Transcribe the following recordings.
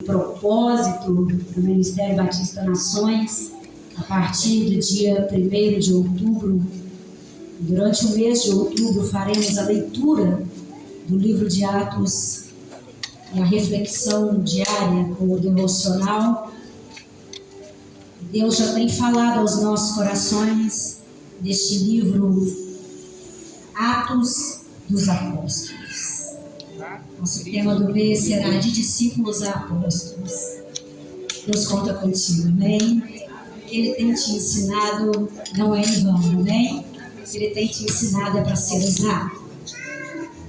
Propósito do Ministério Batista Nações, a partir do dia 1º de outubro. Durante o mês de outubro faremos a leitura do livro de Atos e a reflexão diária com o devocional. Deus já tem falado aos nossos corações deste livro Atos dos Apóstolos. Nosso tema do mês será de discípulos a apóstolos. Deus conta contigo, amém? O que Ele tem te ensinado não é em vão, amém? O que Ele tem te ensinado é para ser usado.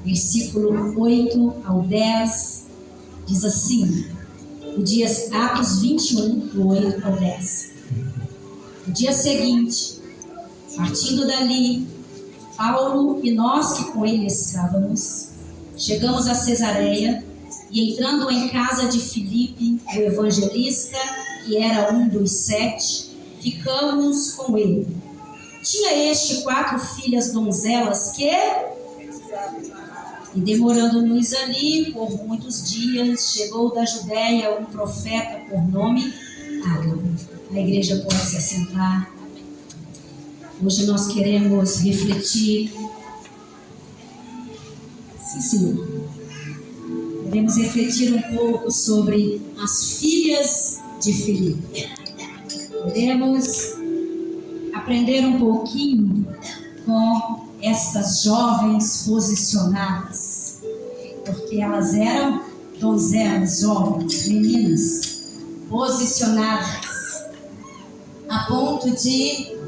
Versículo 8 ao 10 diz assim, Atos 21, do 8 ao 10. No dia seguinte, partindo dali, Paulo e nós que com ele estávamos, chegamos a Cesareia e, entrando em casa de Filipe, o evangelista, que era um dos 7, ficamos com ele. Tinha este 4 filhas donzelas que, e demorando-nos ali por muitos dias, chegou da Judéia um profeta por nome Ágabo. A igreja pode se assentar. Hoje nós queremos refletir. Sim, senhor. Queremos refletir um pouco sobre as filhas de Filipe. Queremos aprender um pouquinho com estas jovens posicionadas, porque elas eram donzelas, jovens, meninas, posicionadas, a ponto de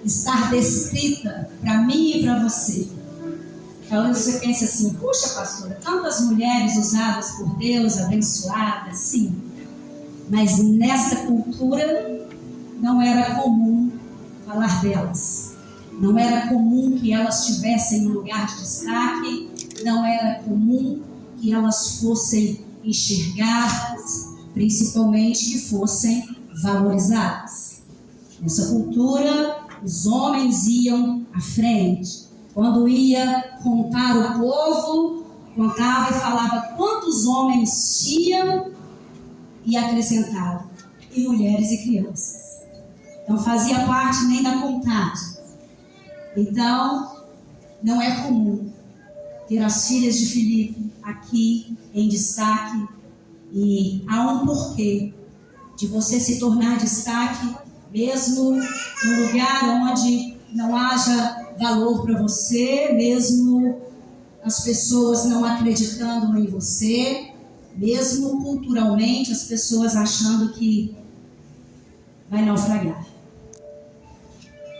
estar descrita para mim e para você. Talvez você pense assim, puxa pastora, tantas mulheres usadas por Deus, abençoadas, sim. Mas nesta cultura não era comum falar delas. Não era comum que elas tivessem um lugar de destaque, não era comum que elas fossem enxergadas, principalmente que fossem valorizadas. Nessa cultura, os homens iam à frente. Quando ia contar o povo, contava e falava quantos homens tinham e acrescentava, e mulheres e crianças. Não fazia parte nem da contagem. Então, não é comum ter as filhas de Filipe aqui em destaque, e há um porquê de você se tornar destaque, mesmo no lugar onde não haja valor para você, mesmo as pessoas não acreditando em você, mesmo culturalmente as pessoas achando que vai naufragar.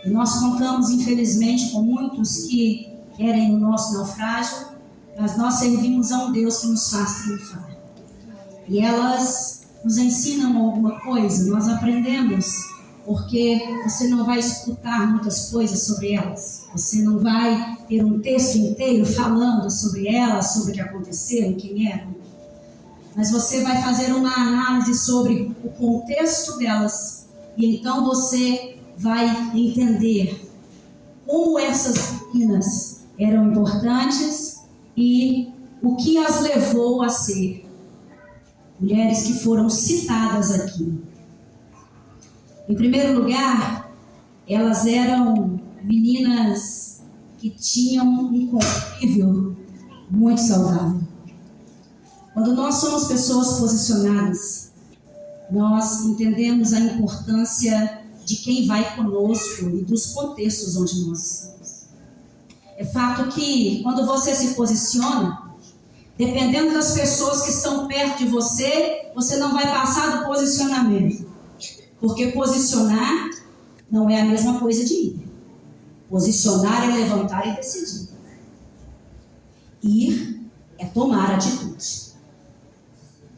E nós contamos, infelizmente, com muitos que querem o nosso naufrágio, mas nós servimos a um Deus que nos faz triunfar. E elas nos ensinam alguma coisa, nós aprendemos, porque você não vai escutar muitas coisas sobre elas. Você não vai ter um texto inteiro falando sobre elas, sobre o que aconteceu, quem eram. Mas você vai fazer uma análise sobre o contexto delas. E então você vai entender como essas meninas eram importantes e o que as levou a ser mulheres que foram citadas aqui. Em primeiro lugar, elas eram meninas que tinham um convívio muito saudável. Quando nós somos pessoas posicionadas, nós entendemos a importância de quem vai conosco e dos contextos onde nós estamos. É fato que quando você se posiciona, dependendo das pessoas que estão perto de você, você não vai passar do posicionamento. Porque posicionar não é a mesma coisa de ir. Posicionar é levantar e decidir. Ir é tomar atitude.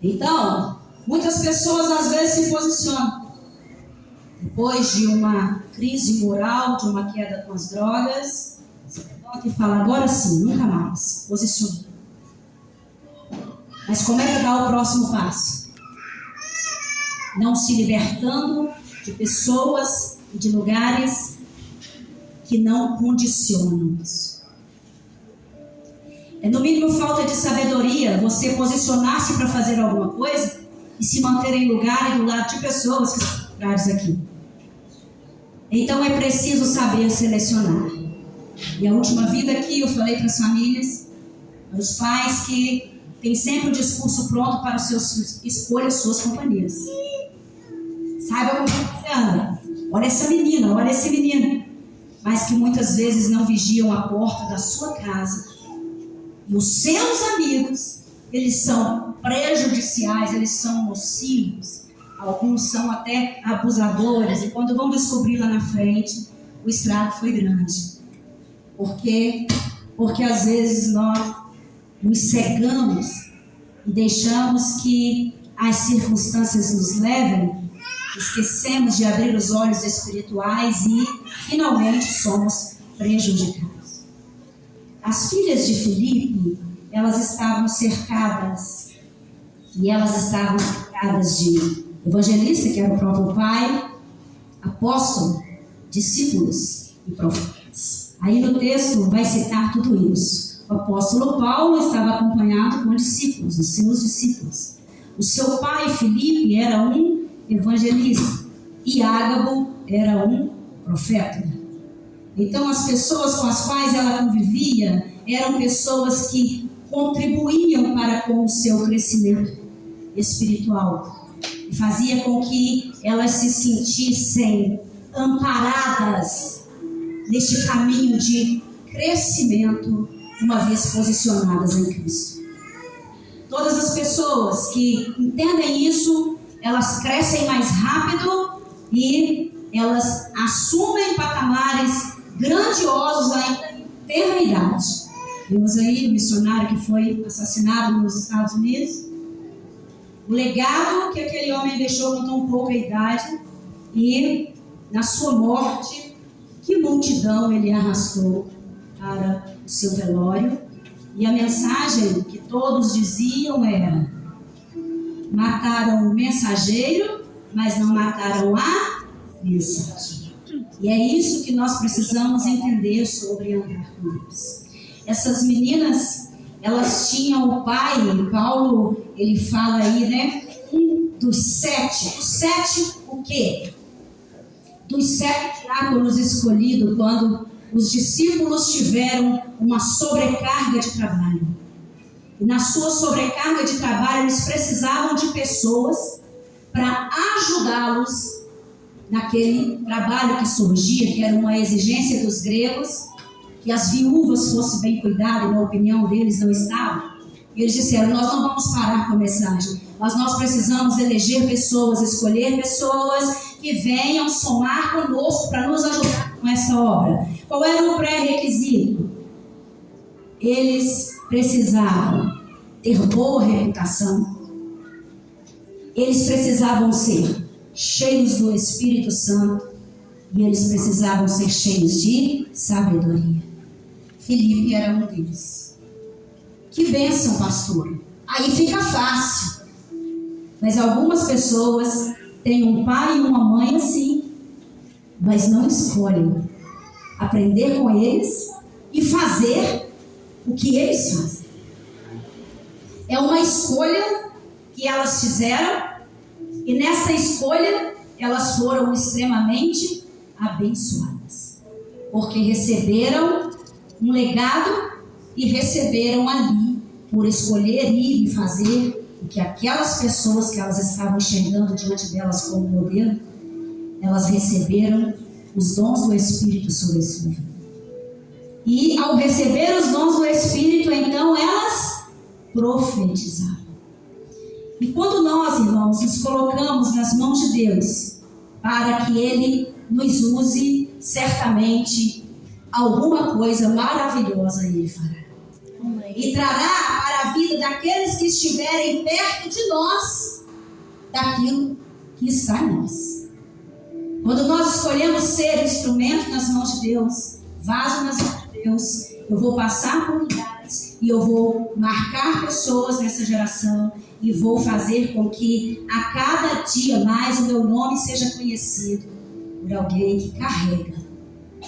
Então, muitas pessoas às vezes se posicionam. Depois de uma crise moral, de uma queda com as drogas, você levanta e fala, agora sim, nunca mais. Posiciona. Mas como é que dá o próximo passo? Não se libertando de pessoas e de lugares que não condicionam isso. É no mínimo falta de sabedoria você posicionar-se para fazer alguma coisa e se manter em lugar e do lado de pessoas que são contrárias aqui. Então é preciso saber selecionar. E a última vida aqui eu falei para as famílias, para os pais que têm sempre o discurso pronto para os seus escolha as suas companhias. Saiba como você anda. Olha essa menina, olha esse menino. Mas que muitas vezes não vigiam a porta da sua casa. E os seus amigos, eles são prejudiciais, eles são nocivos. Alguns são até abusadores. E quando vão descobrir lá na frente, o estrago foi grande. Por quê? Porque às vezes nós nos cegamos e deixamos que as circunstâncias nos levem, esquecemos de abrir os olhos espirituais e finalmente somos prejudicados. As filhas de Filipe, elas estavam cercadas, e elas estavam cercadas de evangelista, que era o próprio pai, apóstolo, discípulos e profetas. Aí no texto vai citar tudo isso. O apóstolo Paulo estava acompanhado com discípulos, os seus discípulos. O seu pai, Filipe, era um evangelista, e Ágabo era um profeta. Então as pessoas com as quais ela convivia eram pessoas que contribuíam para com o seu crescimento espiritual e fazia com que elas se sentissem amparadas neste caminho de crescimento, uma vez posicionadas em Cristo. Todas as pessoas que entendem isso, elas crescem mais rápido e elas assumem patamares grandiosos ainda em tenra idade. Vimos aí o missionário que foi assassinado nos Estados Unidos. O legado que aquele homem deixou com tão pouca idade, e na sua morte, que multidão ele arrastou para o seu velório. E a mensagem que todos diziam era: mataram o mensageiro, mas não mataram a mensagem. E é isso que nós precisamos entender sobre andar com Deus. Essas meninas, elas tinham o pai, Paulo, ele fala aí, né? Dos 7. Os 7, o quê? Dos 7 diáconos escolhidos, quando os discípulos tiveram uma sobrecarga de trabalho. E na sua sobrecarga de trabalho, eles precisavam de pessoas para ajudá-los naquele trabalho que surgia, que era uma exigência dos gregos, que as viúvas fossem bem cuidadas, e na opinião deles não estavam. E eles disseram: nós não vamos parar com a mensagem, mas nós precisamos eleger pessoas, escolher pessoas que venham somar conosco para nos ajudar com essa obra. Qual era o pré-requisito? Eles precisavam ter boa reputação, eles precisavam ser cheios do Espírito Santo e eles precisavam ser cheios de sabedoria. Filipe era um deles. Que bênção, pastor! Aí fica fácil. Mas algumas pessoas têm um pai e uma mãe assim, mas não escolhem aprender com eles e fazer o que eles fazem. É uma escolha que elas fizeram, e nessa escolha elas foram extremamente abençoadas, porque receberam um legado e receberam ali, por escolher ir e fazer o que aquelas pessoas que elas estavam enxergando diante delas como modelo, elas receberam os dons do Espírito sobre a sua vida. E ao receber os dons do Espírito, então elas profetizavam. E quando nós, irmãos, nos colocamos nas mãos de Deus, para que Ele nos use, certamente alguma coisa maravilhosa Ele fará. E trará para a vida daqueles que estiverem perto de nós, daquilo que está em nós. Quando nós escolhemos ser instrumento nas mãos de Deus, vaso nas mãos de Deus, eu vou passar por lugares e eu vou marcar pessoas nessa geração e vou fazer com que a cada dia mais o meu nome seja conhecido por alguém que carrega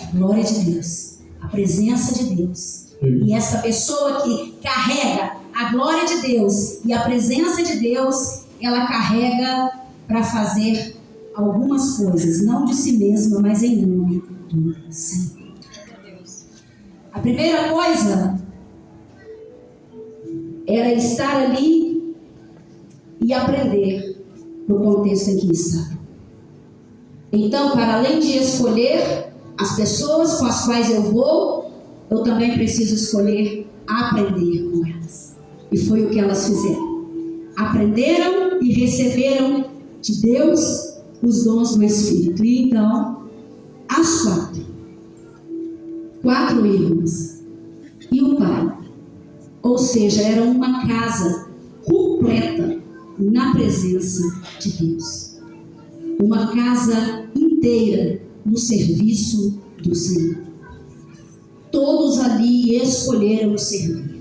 a glória de Deus, a presença de Deus. E essa pessoa que carrega a glória de Deus e a presença de Deus, ela carrega para fazer algumas coisas, não de si mesma, mas em nome do Senhor. A primeira coisa era estar ali e aprender no contexto em que está. Então, para além de escolher as pessoas com as quais eu vou, eu também preciso escolher aprender com elas. E foi o que elas fizeram. Aprenderam e receberam de Deus os dons do Espírito. E então, as quatro irmãs e o pai, ou seja, era uma casa completa na presença de Deus. Uma casa inteira no serviço do Senhor. Todos ali escolheram servir.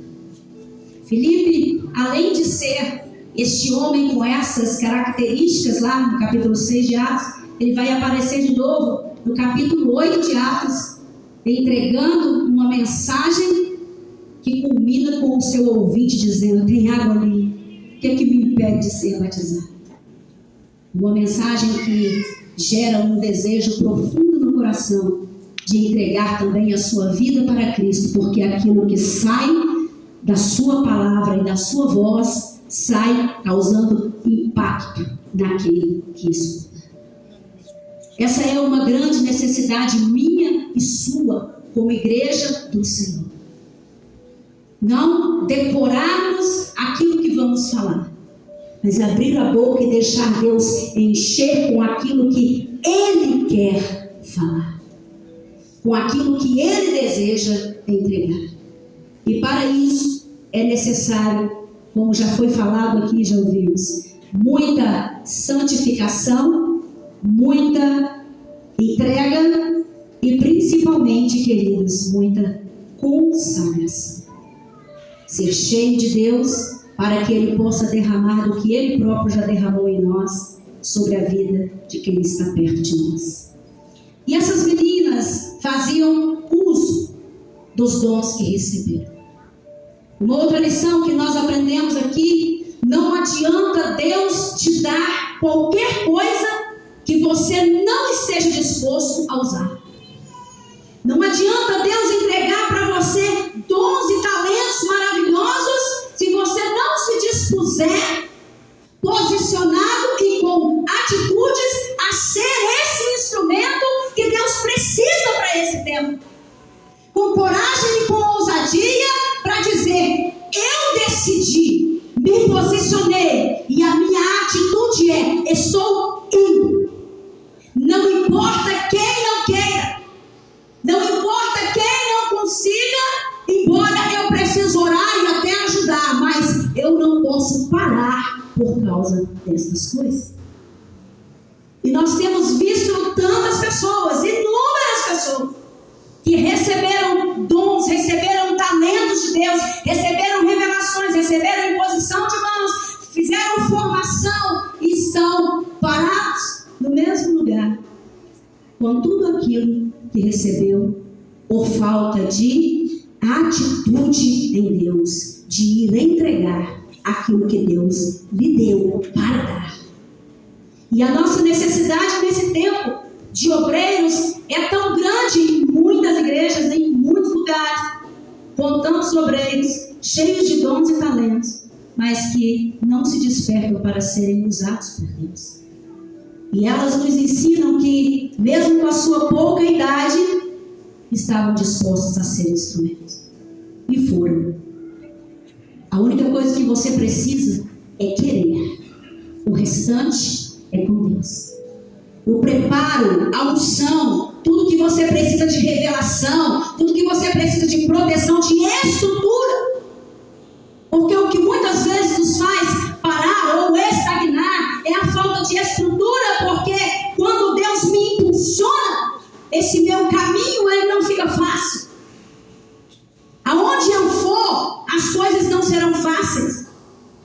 Filipe, além de ser este homem com essas características lá no capítulo 6 de Atos, ele vai aparecer de novo no capítulo 8 de Atos, entregando uma mensagem que culmina com o seu ouvinte dizendo: tem água ali, o que é que me impede de ser batizado? Uma mensagem que gera um desejo profundo no coração de entregar também a sua vida para Cristo, porque aquilo que sai da sua palavra e da sua voz sai causando impacto naquele que escuta. Essa é uma grande necessidade minha e sua como igreja do Senhor. Não decorarmos aquilo que vamos falar, mas abrir a boca e deixar Deus encher com aquilo que Ele quer falar, com aquilo que Ele deseja entregar. E para isso é necessário, como já foi falado aqui, já ouvimos, muita santificação, muita entrega e principalmente, queridos, muita consagração. Ser cheio de Deus para que Ele possa derramar do que Ele próprio já derramou em nós sobre a vida de quem está perto de nós. E essas meninas faziam uso dos dons que receberam. Uma outra lição que nós aprendemos aqui: não adianta Deus te dar qualquer coisa que você não esteja disposto a usar. Não adianta Deus entregar para você dons e talentos maravilhosos se você não se dispuser, posicionado e com atitudes a ser esse instrumento que Deus precisa para esse tempo. Com coragem e com ousadia para dizer: eu decidi, me posicionei e a minha atitude é: estou indo. Não importa quem não queira, não importa quem não consiga, embora eu precise orar e até ajudar, mas eu não posso parar por causa dessas coisas. E nós temos visto tantas pessoas, inúmeras pessoas, que receberam dons, receberam talentos de Deus, receberam revelações, receberam imposição de mãos, fizeram formação e estão parados no mesmo lugar, com tudo aquilo que recebeu por falta de atitude em Deus, de ir entregar aquilo que Deus lhe deu para dar. E a nossa necessidade nesse tempo de obreiros é tão grande em muitas igrejas, em muitos lugares, com tantos obreiros cheios de dons e talentos, mas que não se despertam para serem usados por Deus. E elas nos ensinam que, mesmo com a sua pouca idade, estavam dispostas a ser instrumentos. E foram. A única coisa que você precisa é querer. O restante é com Deus. O preparo, a unção, tudo que você precisa de revelação, tudo que você precisa de proteção, de estrutura. Porque o que muitas vezes nos faz parar ou estagnar é a falta de estrutura, porque quando Deus me impulsiona, esse meu caminho ele não fica fácil. Aonde eu for, as coisas não serão fáceis.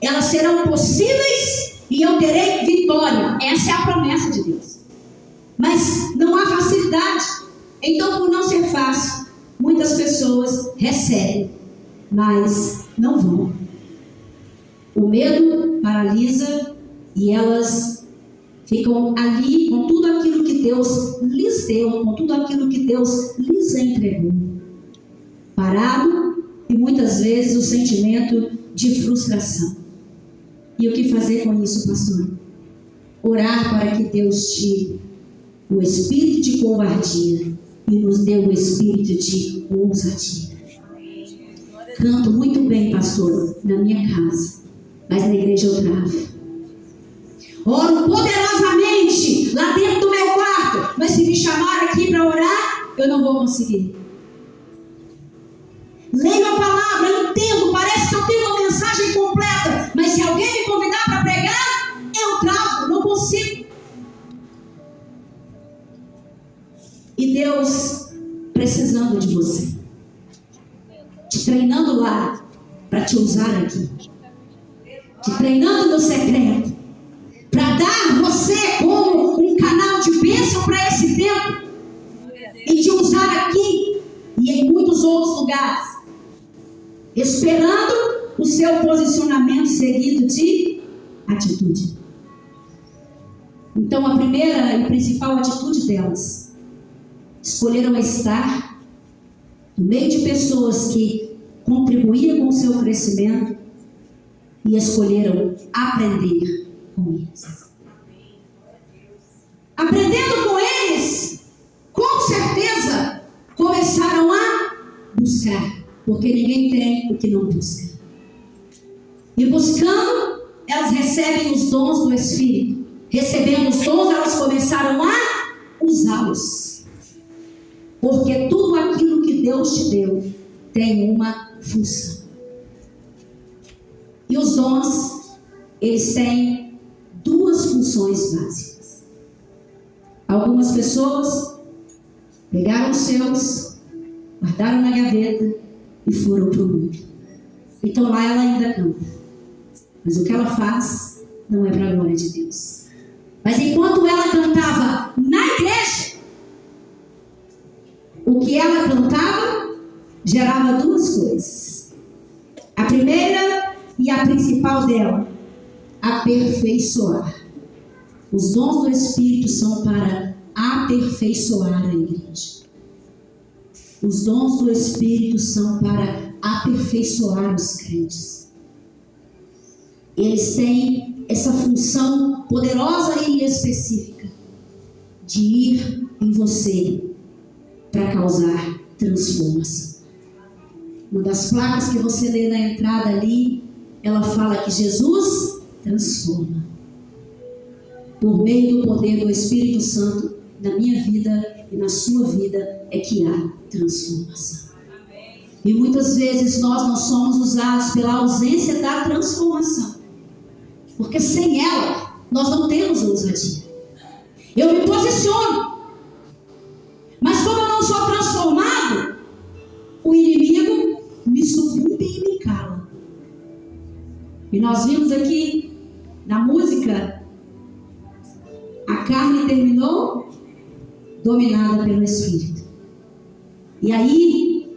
Elas serão possíveis e eu terei vitória. Essa é a promessa de Deus. Mas não há facilidade. Então, por não ser fácil, muitas pessoas recebem, mas não vão. O medo paralisa E elas ficam ali com tudo aquilo que Deus lhes deu, com tudo aquilo que Deus lhes entregou. Parado e muitas vezes o sentimento de frustração. E o que fazer com isso, pastor? Orar para que Deus tire o espírito de covardia e nos dê o espírito de ousadia. Canto muito bem, pastor, na minha casa, mas na igreja eu travo. Oro poderosamente lá dentro do meu quarto, mas se me chamar aqui para orar, eu não vou conseguir. Leio a palavra, eu entendo, parece que eu tenho uma mensagem completa, mas se alguém me convidar para pregar, eu travo, não consigo. E Deus precisando de você, te treinando lá para te usar aqui, te treinando no secreto, para dar você como um canal de bênção para esse tempo e te usar aqui e em muitos outros lugares, esperando o seu posicionamento seguido de atitude. Então a primeira e principal atitude delas, escolheram estar no meio de pessoas que contribuíam com o seu crescimento e escolheram aprender com eles. Aprendendo com eles, com certeza começaram a buscar, porque ninguém tem o que não busca. E buscando, elas recebem os dons do Espírito. Recebendo os dons, elas começaram a usá-los. Porque tudo aquilo que Deus te deu tem uma função. E os dons, eles têm duas funções básicas. Algumas pessoas pegaram os seus, guardaram na gaveta e foram para o mundo. Então lá ela ainda canta. Mas o que ela faz não é para a glória de Deus. Mas enquanto ela cantava na igreja, o que ela cantava gerava duas coisas. A primeira e a principal dela, aperfeiçoar. Os dons do Espírito são para aperfeiçoar a igreja. Os dons do Espírito são para aperfeiçoar os crentes. Eles têm essa função poderosa e específica de ir em você para causar transformação. Uma das placas que você lê na entrada ali, ela fala que Jesus transforma. Por meio do poder do Espírito Santo, na minha vida e na sua vida, é que há transformação. E muitas vezes nós não somos usados pela ausência da transformação. Porque sem ela, nós não temos ousadia. Eu me posiciono. Mas como eu não sou transformado, o inimigo me sucumbe e me cala. E nós vimos aqui na música, a carne terminou dominada pelo Espírito. E aí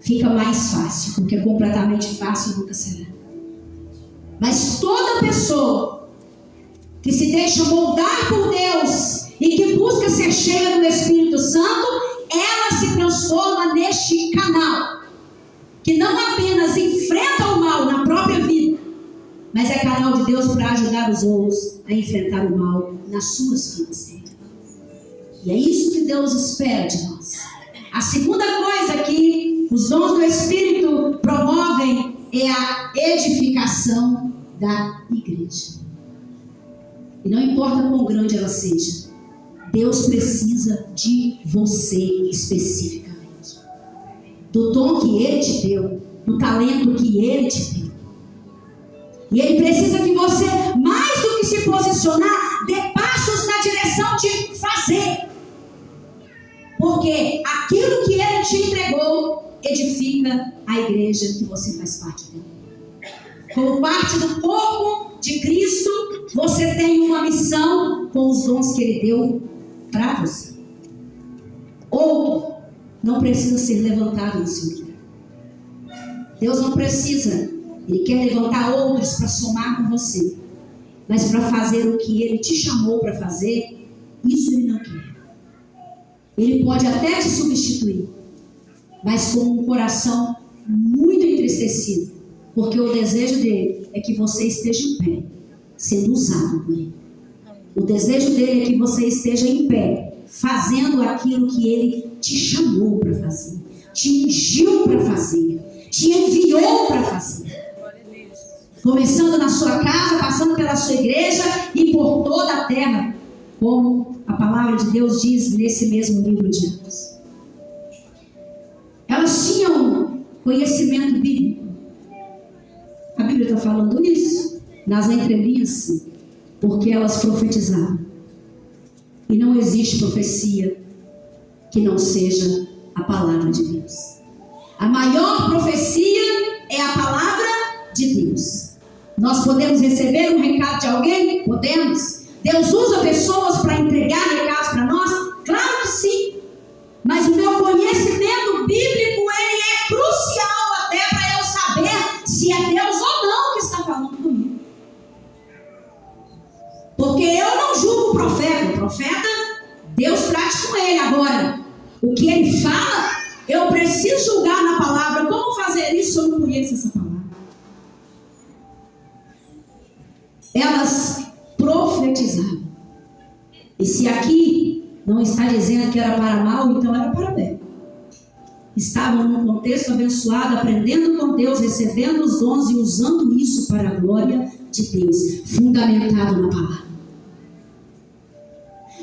fica mais fácil, porque completamente fácil nunca será. Mas toda pessoa que se deixa moldar por Deus e que busca ser cheia do Espírito Santo, ela se transforma neste canal, que não apenas enfrenta o mal na própria vida, mas é canal de Deus para ajudar os outros a enfrentar o mal nas suas vidas. E é isso que Deus espera de nós. A segunda coisa que os dons do Espírito promovem é a edificação da igreja. E não importa quão grande ela seja, Deus precisa de você especificamente. Do dom que Ele te deu, do talento que Ele te deu. E Ele precisa que você, mais do que se posicionar, dê passos na direção de fazer. Porque aquilo que Ele te entregou edifica a igreja que você faz parte dela. Como parte do corpo de Cristo, você tem uma missão com os dons que Ele deu para você. Outro não precisa ser levantado no seu lugar. Deus não precisa. Ele quer levantar outros para somar com você. mas para fazer o que Ele te chamou para fazer, isso Ele não quer. Ele pode até te substituir, mas com um coração muito entristecido, porque o desejo dele é que você esteja em pé, sendo usado por Ele. O desejo dele é que você esteja em pé, fazendo aquilo que Ele te chamou para fazer, te ungiu para fazer, te enviou para fazer. Começando na sua casa, passando pela sua igreja e por toda a terra, como a palavra de Deus diz nesse mesmo livro de Atos. Elas tinham conhecimento bíblico. A Bíblia está falando isso nas entrelinhas, porque elas profetizavam. E não existe profecia que não seja a palavra de Deus. A maior profecia é a palavra de Deus. Nós podemos receber um recado de alguém? Podemos. Deus usa pessoas para entregar recados para nós? Claro que sim. Mas o meu conhecimento bíblico, ele é crucial até para eu saber se é Deus ou não que está falando comigo. Porque eu não julgo o profeta. O profeta, Deus trate com ele. Agora, o que ele fala, eu preciso julgar na palavra. Como fazer isso se eu não conheço essa palavra? Elas profetizavam. E se aqui não está dizendo que era para mal, então era para bem. Estavam num contexto abençoado, aprendendo com Deus, recebendo os dons e usando isso para a glória de Deus, fundamentado na palavra.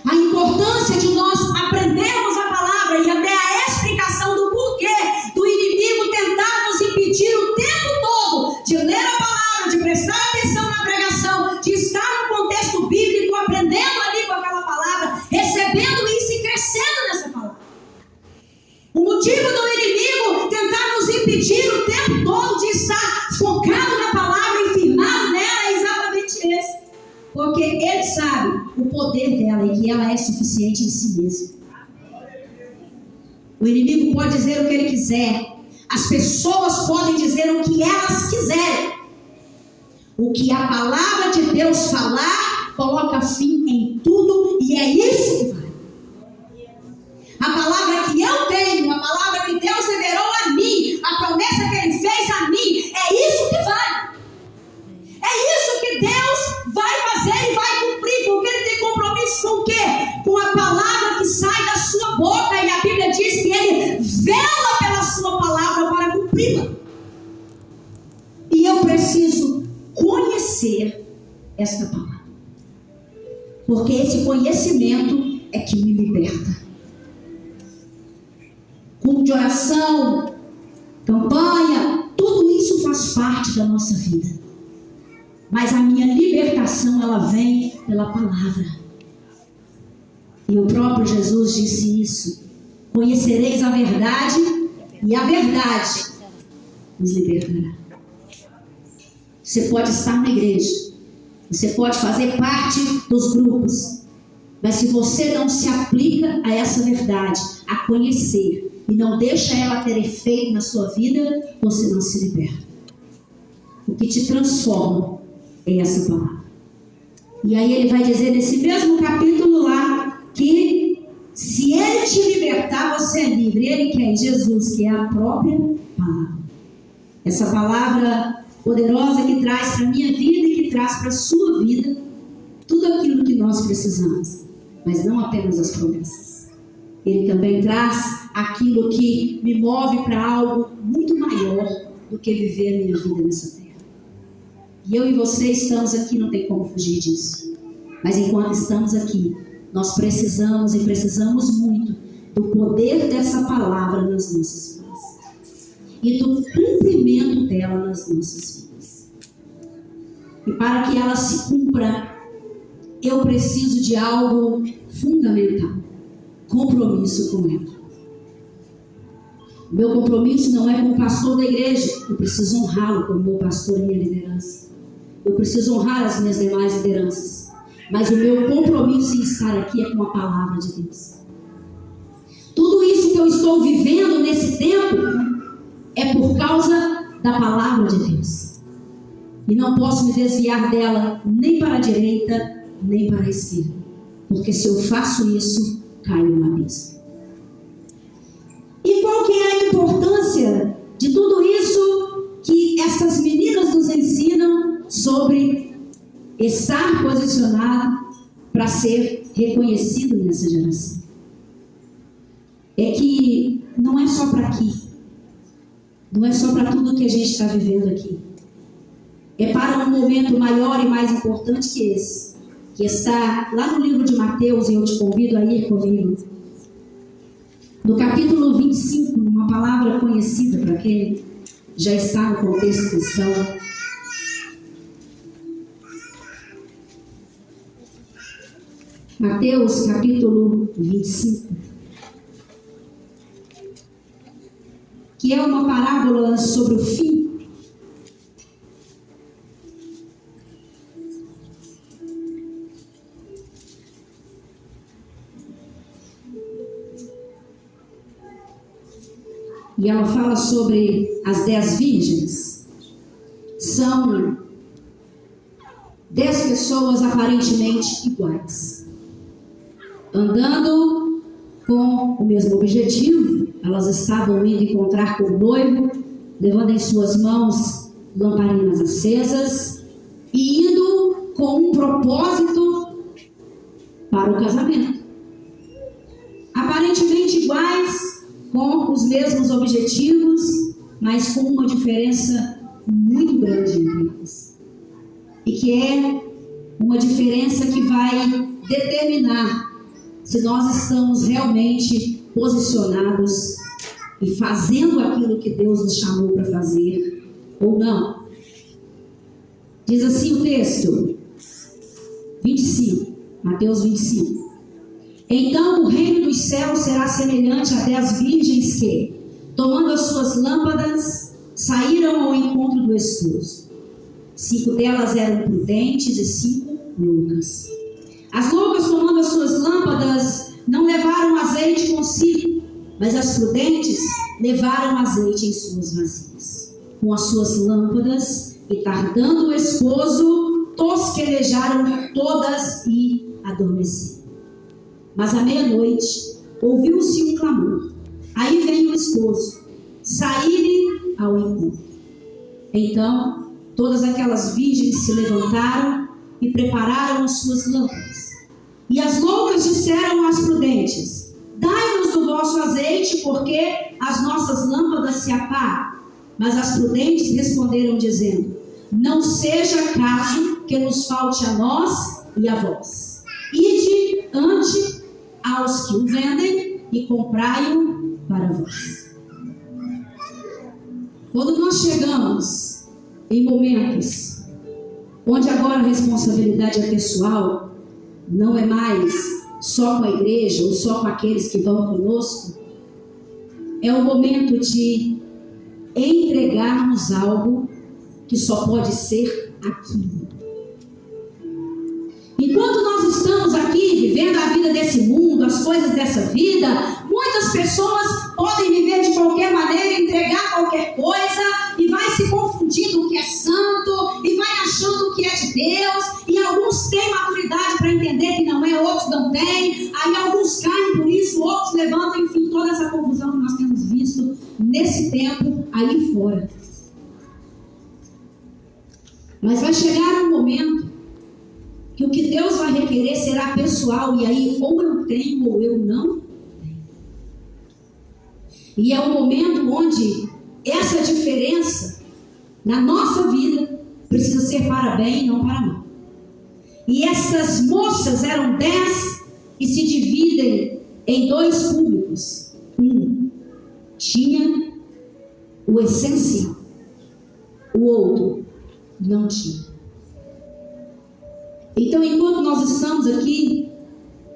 A importância de nós aprendermos a palavra e até a explicação do porquê do inimigo tentar nos impedir o tempo todo de ler a palavra, de prestar atenção na pregação, de estar no contexto bíblico, aprendendo ali com aquela palavra, recebendo isso e crescendo nessa palavra. O motivo do inimigo tentar nos impedir o tempo todo de estar focado na palavra e firmado nela é exatamente esse. Porque ele sabe o poder dela e que ela é suficiente em si mesma. O inimigo pode dizer o que ele quiser. As pessoas podem dizer o que elas quiserem. O que a palavra de Deus falar, coloca fim em tudo e é isso que vale. A palavra que eu tenho, a palavra que Deus liberou a mim, a promessa que Ele fez a mim, é isso que vale. É isso que Deus vai fazer e vai cumprir, porque Ele tem compromisso com o quê? Com a palavra que sai da sua boca, e a Bíblia diz que Ele vela pela sua palavra para cumpri-la. E eu preciso conhecer esta palavra, porque esse conhecimento é que me liberta. Culto de oração, campanha, tudo isso faz parte da nossa vida. Mas a minha libertação, ela vem pela palavra. E o próprio Jesus disse isso. Conhecereis a verdade, e a verdade nos libertará. Você pode estar na igreja, você pode fazer parte dos grupos, mas se você não se aplica a essa verdade, a conhecer, e não deixa ela ter efeito na sua vida, você não se liberta. O que te transforma é essa palavra. E aí ele vai dizer nesse mesmo capítulo lá, que se Ele te libertar, você é livre. Ele quer Jesus, que é a própria palavra. Essa palavra poderosa que traz para a minha vida e que traz para a sua vida tudo aquilo que nós precisamos, mas não apenas as promessas. Ele também traz aquilo que me move para algo muito maior do que viver a minha vida nessa terra. E eu e você estamos aqui, não tem como fugir disso. Mas enquanto estamos aqui, nós precisamos e precisamos muito do poder dessa palavra nas nossas vidas e do cumprimento dela nas nossas vidas. E para que ela se cumpra, eu preciso de algo fundamental: compromisso com ela. Meu compromisso não é com o pastor da igreja. Eu preciso honrá-lo como meu pastor e minha liderança. Eu preciso honrar as minhas demais lideranças. Mas o meu compromisso em estar aqui é com a palavra de Deus. Tudo isso que eu estou vivendo nesse tempo é por causa da palavra de Deus. e não posso me desviar dela nem para a direita, nem para a esquerda, porque se eu faço isso, caio no abismo. E qual que é a importância de tudo isso que essas meninas nos ensinam sobre estar posicionado para ser reconhecido nessa geração? É que não é só para aqui, não é só para tudo que a gente está vivendo aqui. É para um momento maior e mais importante que esse, que está lá no livro de Mateus, e eu te convido a ir comigo. No capítulo 25, uma palavra conhecida para quem já está no contexto cristão. Mateus, capítulo 25. Que é uma parábola sobre o fim. E ela fala sobre as 10 virgens. São 10 pessoas aparentemente iguais, andando com o mesmo objetivo. Elas estavam indo encontrar com o noivo, levando em suas mãos lamparinas acesas e indo com um propósito para o casamento. Aparentemente iguais, com os mesmos objetivos, mas com uma diferença muito grande entre eles. E que é uma diferença que vai determinar se nós estamos realmente posicionados e fazendo aquilo que Deus nos chamou para fazer ou não. Diz assim o texto, 25, Mateus 25. Então o reino dos céus será semelhante a 10 virgens que, tomando as suas lâmpadas, saíram ao encontro do esposo. 5 delas eram prudentes e 5 loucas. As loucas, tomando as suas lâmpadas, não levaram azeite consigo, mas as prudentes levaram azeite em suas vasilhas. Com as suas lâmpadas, e tardando o esposo, tosquelejaram todas e adormeceram. Mas à meia-noite, ouviu-se um clamor. Aí vem o esposo, saí-lhe ao encontro. Então, todas aquelas virgens se levantaram e prepararam as suas lâmpadas. E as loucas disseram às prudentes: dai-nos do vosso azeite, porque as nossas lâmpadas se apagam. Mas as prudentes responderam, dizendo: não seja caso que nos falte a nós e a vós. Ide ante aos que o vendem e comprai-o para vós. Quando nós chegamos em momentos onde agora a responsabilidade é pessoal, não é mais só com a igreja ou só com aqueles que vão conosco, é o momento de entregarmos algo que só pode ser aquilo. Enquanto nós estamos aqui vivendo a vida desse mundo, as coisas dessa vida, muitas pessoas podem viver de qualquer maneira, entregar qualquer coisa e vai se confundindo o que é santo e vai achando o que é de Deus, e alguns têm maturidade para entender que não é, outros não têm, aí alguns caem por isso, outros levantam, enfim, toda essa confusão que nós temos visto nesse tempo aí fora. Mas vai chegar um momento que o que Deus vai requerer será pessoal, e aí ou eu tenho ou eu não tenho. E é um momento onde essa diferença na nossa vida precisa ser para bem e não para mal. E essas moças eram 10 e se dividem em 2 públicos. Um tinha o essencial, o outro não tinha. Então, enquanto nós estamos aqui,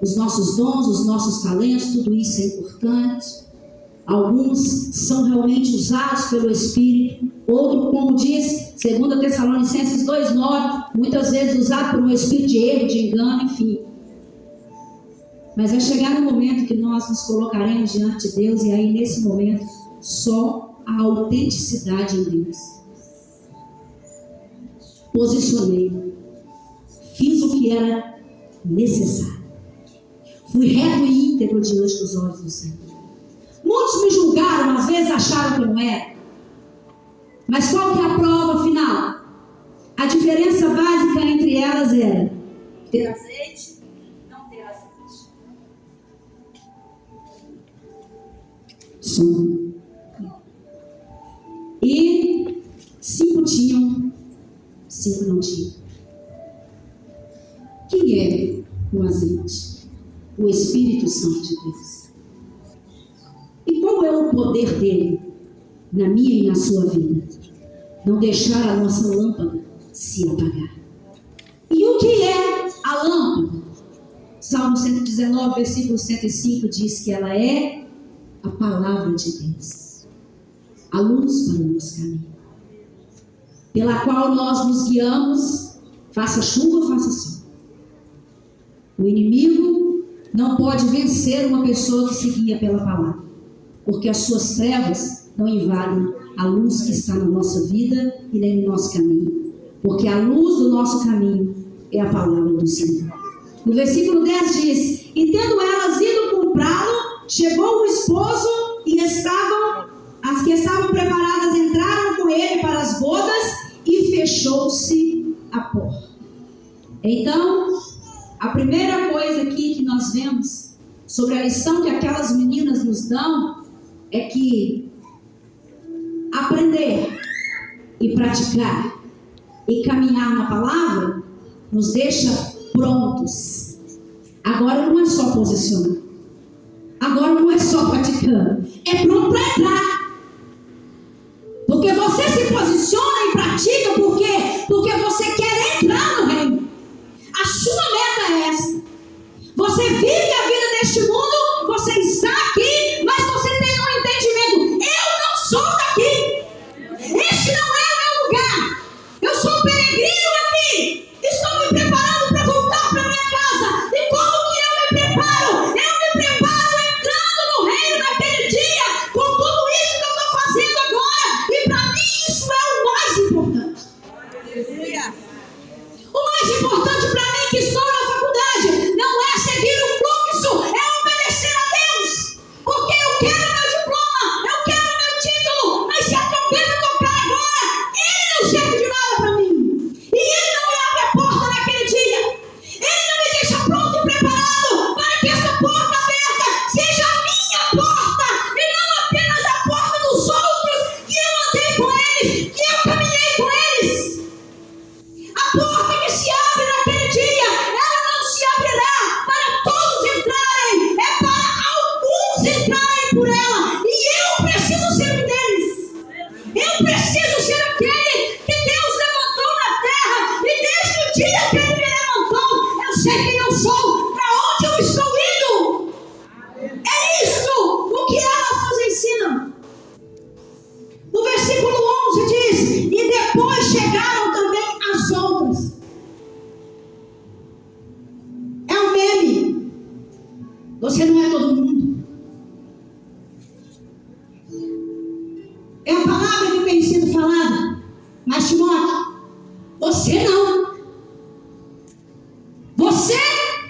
os nossos dons, os nossos talentos, tudo isso é importante. Alguns são realmente usados pelo Espírito, outro, como diz 2 Tessalonicenses 2,9, muitas vezes usado por um espírito de erro, de engano, enfim. Mas vai chegar um momento que nós nos colocaremos diante de Deus, e aí nesse momento só a autenticidade em Deus. posicionei, fiz o que era necessário. Fui reto e íntegro diante dos olhos do Senhor. Muitos me julgaram, às vezes acharam que eu não era. Mas qual que é a prova final? A diferença básica entre elas era ter azeite e não ter azeite. Som. E 5 tinham, 5 não tinham. Quem é o azeite? O Espírito Santo de Deus. E qual é o poder dele na minha e na sua vida? Não deixar a nossa lâmpada se apagar. E o que é a lâmpada? Salmo 119, versículo 105 diz que ela é a palavra de Deus, a luz para o nosso caminho, pela qual nós nos guiamos, faça chuva, faça sol. O inimigo não pode vencer uma pessoa que se guia pela palavra, porque as suas trevas não invadem a luz que está na nossa vida e nem no nosso caminho, porque a luz do nosso caminho é a palavra do Senhor. No versículo 10 diz: e tendo elas ido comprá-lo, chegou o esposo e as que estavam preparadas entraram com ele para as bodas e fechou-se a porta. Então, a primeira coisa aqui que nós vemos sobre a lição que aquelas meninas nos dão é que aprender e praticar e caminhar na palavra nos deixa prontos. Agora não é só posicionar, agora não é só praticando, é pronto para entrar. Porque você se posiciona e pratica por quê? Porque você quer entrar no reino. A sua meta é essa. Você vive a vida deste mundo, você está aqui, mas você tem um entendimento: eu não sou daqui, este não é o meu lugar, eu sou um peregrino aqui, estou me preparando para voltar para minha casa. E como que eu me preparo? Eu me preparo entrando no reino naquele dia, com tudo isso que eu estou fazendo agora. E para mim isso é o mais importante. O mais importante para mim que estou na faculdade não é seguir o fluxo, é obedecer a Deus. Porque eu quero meu diploma, eu quero meu título, mas se a trombeta tocar agora, ele não serve de nada para mim. E ele não me abre a porta naquele dia. Ele não me deixa pronto e preparado para que essa porta aberta seja a minha porta e não apenas a porta dos outros que eu andei com eles, que eu caminhei com eles. A porta que se abre naquele dia, ela não se abrirá para todos entrarem, é para alguns entrarem por ela. E eu preciso ser um deles. Eu preciso ser aquele que Deus levantou na terra. E desde o dia que Ele me levantou, eu sei quem eu sou, para onde eu estou indo. É isso o que elas nos ensinam. O versículo 11 diz: e depois chegaram também as outras. É um meme. Você não é todo mundo. É a palavra que tem sido falada. Mas Timóteo, você não. Você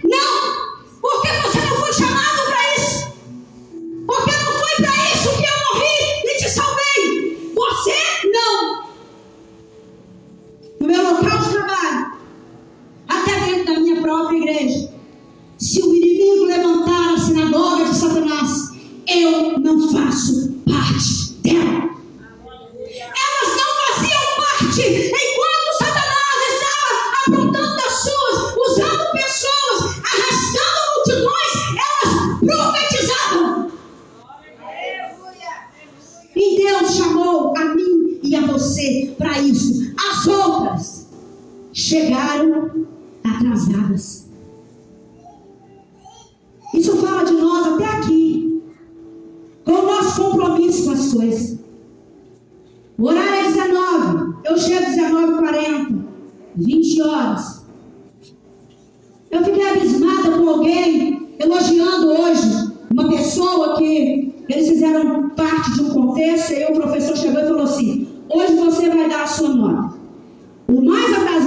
não. Porque você não foi chamado para isso. Porque não foi para isso que eu morri e te salvei. Você não. No meu local de trabalho, até dentro da minha própria igreja, se o inimigo levantar a sinagoga de Satanás, eu não faço parte dela. Elas não faziam parte enquanto Satanás estava aprontando as suas, usando pessoas, arrastando multidões, elas profetizavam. E Deus chamou a mim e a você para isso. As outras chegaram atrasadas. Isso fala de nós até aqui, com o nosso compromisso com as coisas. O horário é 19, eu chego 19h40, 20 horas. Eu fiquei abismada com alguém elogiando hoje uma pessoa que eles fizeram parte de um contexto, e aí o professor chegou e falou assim: hoje você vai dar a sua nota. O mais atrasado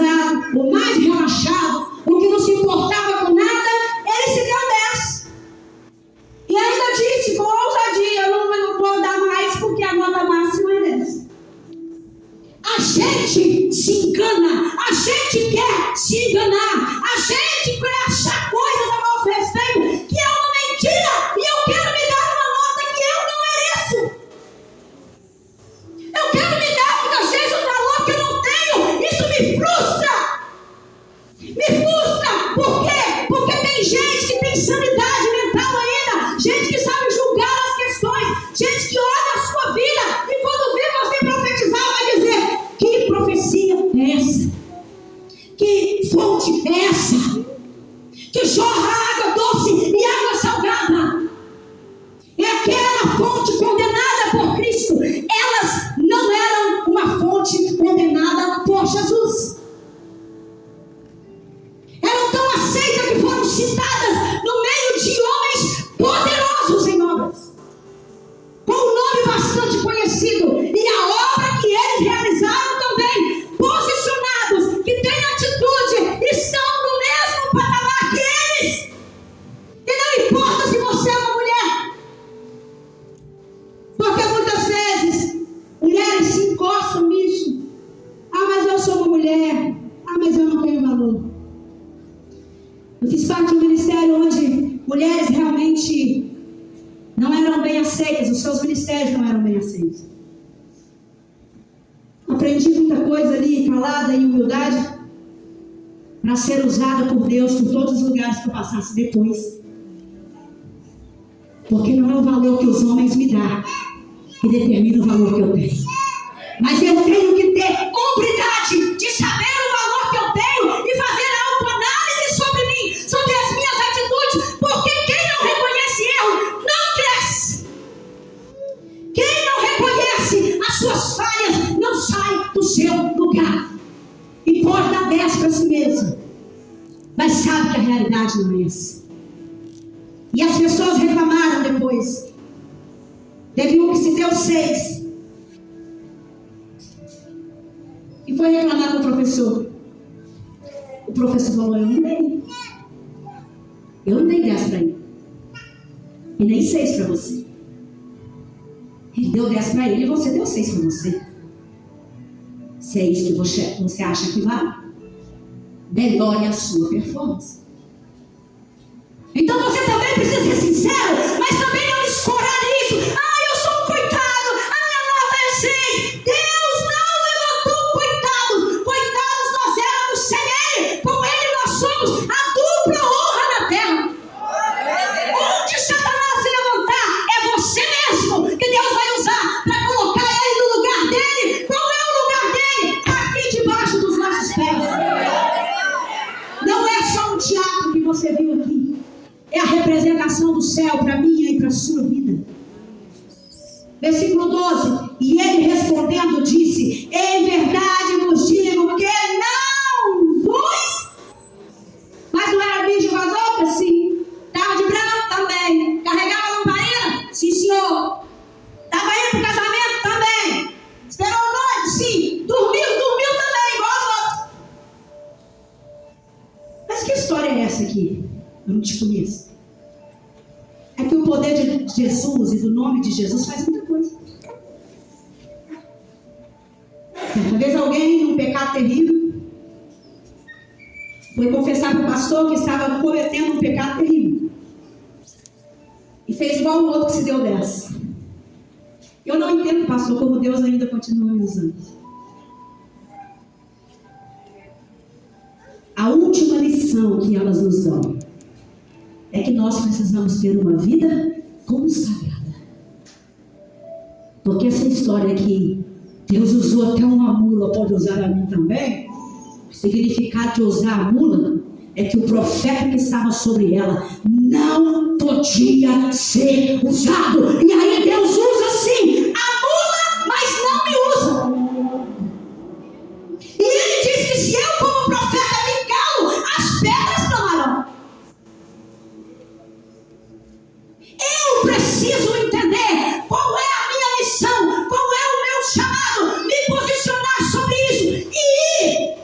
tem gente que tem sanidade mental ainda, gente que sabe julgar as questões, gente que olha a sua vida e quando vê você profetizar vai dizer: que profecia é essa? Que fonte é essa? Que jorra água doce e água salgada? É aquela fonte condenada por Cristo. Elas não eram uma fonte condenada por Jesus. Eram tão aceitas que foram citadas no meio de homens poderosos em obras, com um nome bastante conhecido, e a obra que eles realizaram também, posicionados, que têm atitude, estão no mesmo patamar que eles. E não importa se você é uma mulher, porque muitas vezes mulheres se encostam nisso. Ah, mas eu sou uma mulher. Ah, mas eu não tenho valor. Eu fiz parte de um ministério onde mulheres realmente não eram bem aceitas, os seus ministérios não eram bem aceitos. Aprendi muita coisa ali, calada, em humildade, para ser usada por Deus por todos os lugares que eu passasse depois. Porque não é o valor que os homens me dão que determina o valor que eu tenho. Mas eu tenho que ter hombridade de saber o valor que eu tenho e fazer autoanálise sobre mim, sobre as minhas atitudes, porque quem não reconhece erro não cresce. Quem não reconhece as suas falhas não sai do seu lugar e pode dar 10 para si mesmo, mas sabe que a realidade não é essa. E as pessoas reclamaram depois. Teve um que se deu 6 e foi reclamar com o professor. O professor falou: eu não dei 10 para ele, e nem 6 para você. Ele deu 10 para ele e você deu 6 para você. Se é isso que você acha que vale, melhore a sua performance. Então você também precisa ser sincero, mas também não escorar isso. Ah, eu sou um coitado, a minha nota é 6. Deus não levantou coitados. Coitados nós éramos sem Ele. Com Ele nós somos a dupla honra na terra. Onde Satanás se levantar, é você mesmo que Deus vai usar para colocar ele no lugar dele. Qual é o lugar dele? Aqui debaixo dos nossos pés. Não é só um teatro que você viu aqui. É a representação do céu para minha e para a sua vida. Versículo 12. E ele respondendo disse: em verdade vos digo que não vos. Mas não era virgem com as outras? Sim. Estava de branco? Também. Carregava lamparina? Sim, senhor. Estava indo para o casamento? Também. Esperou a noite? Sim. Dormiu também, igual as outras. Mas que história é essa aqui? Eu não te conheço. É que o poder de Jesus e do nome de Jesus faz muita coisa. Uma vez alguém, num pecado terrível, foi confessar para o pastor que estava cometendo um pecado terrível. E fez igual o outro que se deu 10. Eu não entendo, pastor, como Deus ainda continua me usando. A última lição que elas nos dão é que nós precisamos ter uma vida consagrada. Porque essa história aqui, Deus usou até uma mula, pode usar a mim também. O significado de usar a mula é que o profeta que estava sobre ela não podia ser usado. E aí Deus usa sim a mula, mas não me usa. E ele diz que se eu como profeta me calo, as pedras clamarão. Eu preciso entender qual é a minha missão, qual é o meu chamado, me posicionar sobre isso e ir.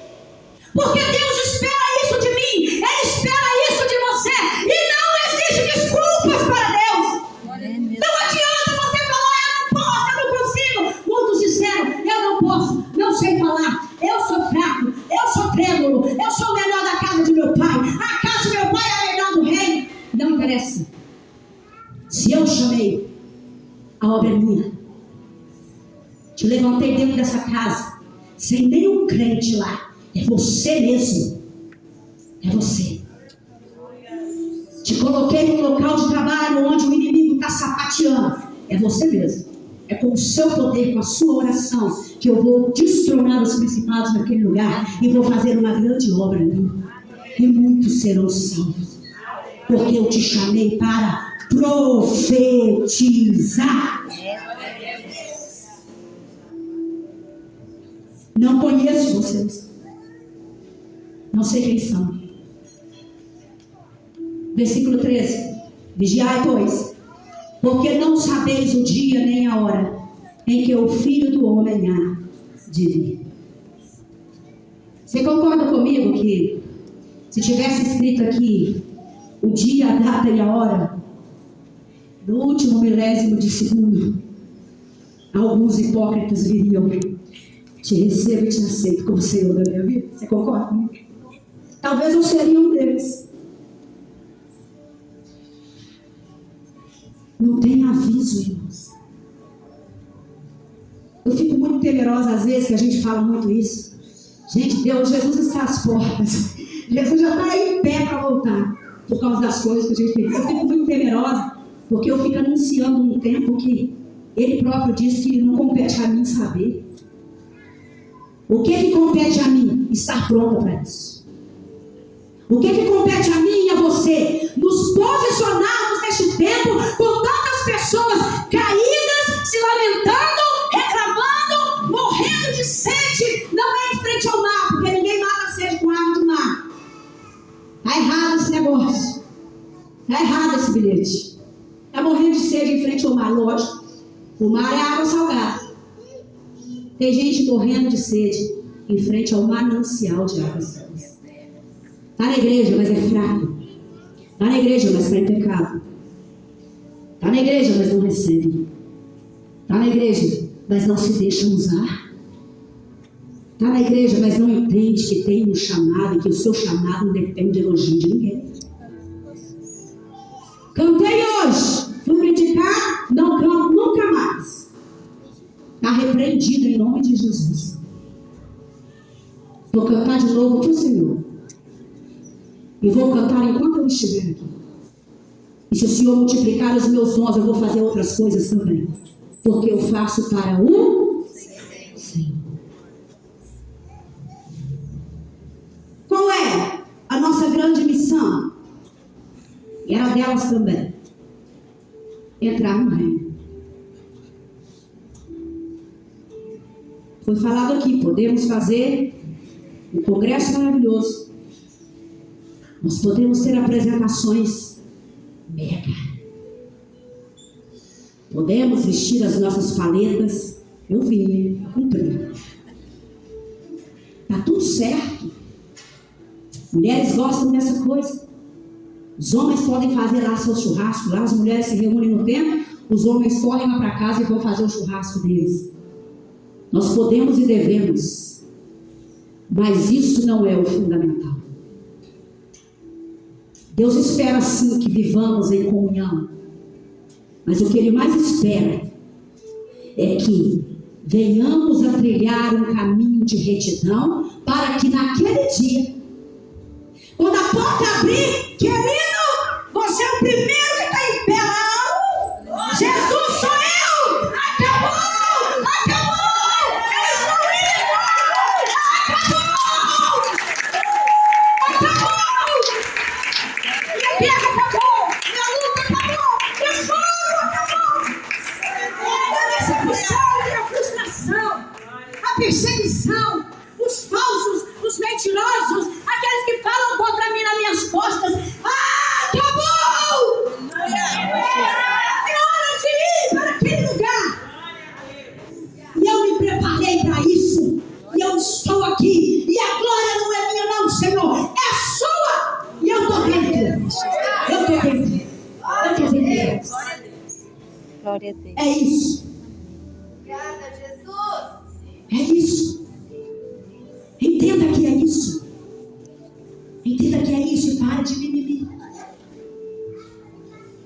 Porque Deus espera isso de mim, Ele espera isso de você e não exige desculpas para Deus. Não adianta você falar: eu não posso, eu não consigo. Muitos disseram: eu não posso, não sei falar, eu sou fraco, eu sou trêmulo, eu sou o menor da casa de meu pai, a casa de meu pai é a melhor do reino. Não interessa. Se eu chamei, a obra é minha. Te levantei dentro dessa casa, sem nenhum crente lá. É você mesmo. É você. Te coloquei no local de trabalho onde o inimigo está sapateando. É você mesmo. É com o seu poder, com a sua oração, que eu vou destronar os principados naquele lugar e vou fazer uma grande obra ali. E muitos serão salvos. Porque eu te chamei para profetizar. Não conheço vocês. Não sei quem são. Versículo 13. Vigiai, pois, porque não sabeis o dia nem a hora em que o Filho do Homem há de vir. Você concorda comigo que se tivesse escrito aqui o dia, a data e a hora, no último milésimo de segundo, alguns hipócritas viriam: te recebo e te aceito como Senhor da minha vida? Você concorda comigo? Talvez eu seria um deles. Não tem aviso, irmãos. Eu fico muito temerosa às vezes que a gente fala muito isso. Gente, Jesus está às portas. Jesus já está em pé para voltar. Por causa das coisas que a gente tem. Eu fico muito temerosa porque eu fico anunciando um tempo que Ele próprio diz que não compete a mim saber. O que compete a mim? Estar pronta para isso. O que compete a mim e a você? Nos posicionarmos neste tempo com tantas pessoas caídas, se lamentando, reclamando, morrendo de sede. Não é em frente ao mar, porque ninguém mata a sede com água do mar. Está errado esse negócio. Está errado esse bilhete. Está morrendo de sede em frente ao mar, lógico. O mar é água salgada. Tem gente morrendo de sede em frente ao manancial de água salgada. Está na igreja, mas é fraco. Está na igreja, mas está em pecado. Está na igreja, mas não recebe. Está na igreja, mas não se deixa usar. Está na igreja, mas não entende que tem um chamado e que o seu chamado não depende de elogio de ninguém. Cantei hoje, fui criticar, não canto nunca mais. Está repreendido em nome de Jesus. Vou cantar de novo para o Senhor. E vou cantar enquanto eu estiver aqui. E se o Senhor multiplicar os meus dons, eu vou fazer outras coisas também. Porque eu faço para um Senhor. Qual é a nossa grande missão? E era delas também. Entrar no reino. Foi falado aqui, podemos fazer um congresso maravilhoso. Nós podemos ter apresentações mega. Podemos vestir as nossas paletas. Eu vi, eu cumpri. Está tudo certo. Mulheres gostam dessa coisa. Os homens podem fazer lá seu churrasco. Lá as mulheres se reúnem no templo. Os homens correm lá para casa e vão fazer o churrasco deles. Nós podemos e devemos. Mas isso não é o fundamental. Deus espera sim que vivamos em comunhão. Mas o que Ele mais espera é que venhamos a trilhar um caminho de retidão para que naquele dia, quando a porta abrir, querido, você é o primeiro que está em pé. Jesus sou eu! Acabou! Acabou! Eles vão ir embora! Acabou! Acabou! Minha guerra acabou! Minha luta acabou! Meu choro acabou! A decepção e a frustração, a perseguição, os falsos, os mentirosos, aqueles que falam contra mim nas minhas costas. Acabou! É hora de ir para aquele lugar. E eu me preparei para isso. E eu estou aqui. E a glória não é minha não, Senhor. É sua. E eu estou dentro. Eu estou dentro. Eu estou dentro. Glória a Deus. É isso. Obrigada, Jesus. É isso. Entenda que é isso. Entenda que é isso e pare de mimimi.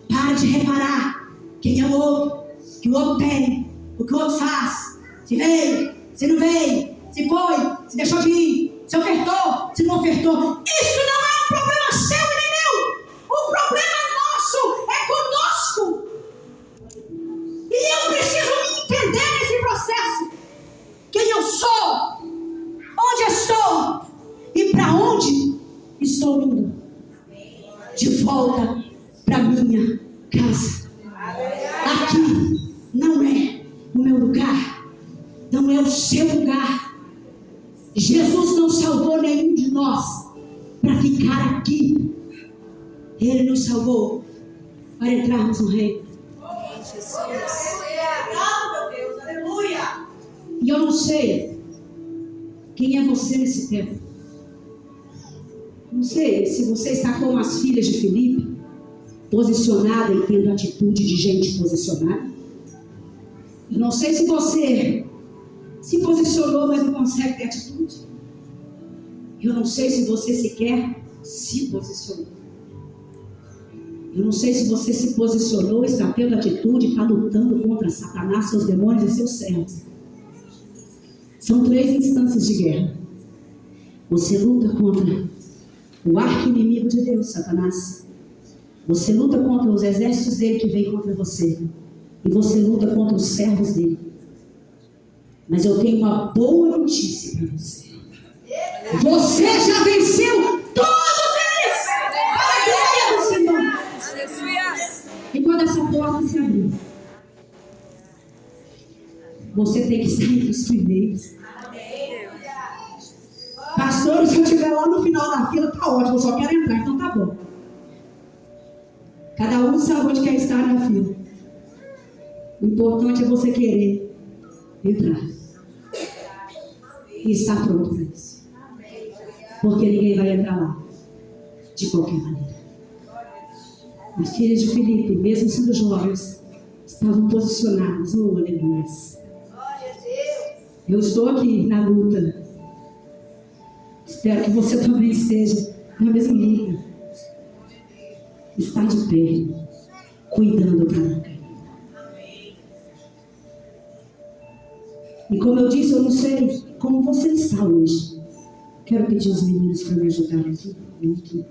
Pare de reparar quem é o outro, que o outro tem, o que o outro faz. Se veio, se não veio, se foi, se deixou de ir, se ofertou, se não ofertou. Isso não é um problema seu e nem meu. O problema volta para minha casa. Aqui não é o meu lugar, não é o seu lugar. Jesus não salvou nenhum de nós para ficar aqui. Ele nos salvou para entrarmos no reino. E eu não sei quem é você nesse tempo. Não sei se você está como as filhas de Filipe, posicionada e tendo atitude de gente posicionada. Eu não sei se você se posicionou, mas não consegue ter atitude. Eu não sei se você sequer se posicionou. Eu não sei se você se posicionou, está tendo atitude, está lutando contra Satanás, seus demônios e seus servos. São 3 instâncias de guerra. Você luta contra o arqui-inimigo de Deus, Satanás. Você luta contra os exércitos dele que vêm contra você. E você luta contra os servos dele. Mas eu tenho uma boa notícia para você. Você já venceu todos eles! A glória do Senhor! E quando essa porta se abrir, você tem que estar entre os primeiros. Pastor, se eu estiver lá no final da fila, tá ótimo, eu só quero entrar, então tá bom. Cada um sabe onde quer estar na fila. O importante é você querer entrar. E estar pronto para isso. Porque ninguém vai entrar lá de qualquer maneira. As filhas de Filipe, mesmo sendo jovens, estavam posicionadas. Oh, aleluia. Eu estou aqui na luta. Espero que você também esteja na mesma luta. Está de pé, cuidando para não cair. E como eu disse, eu não sei como você está hoje. Quero pedir aos meninos para me ajudarem aqui.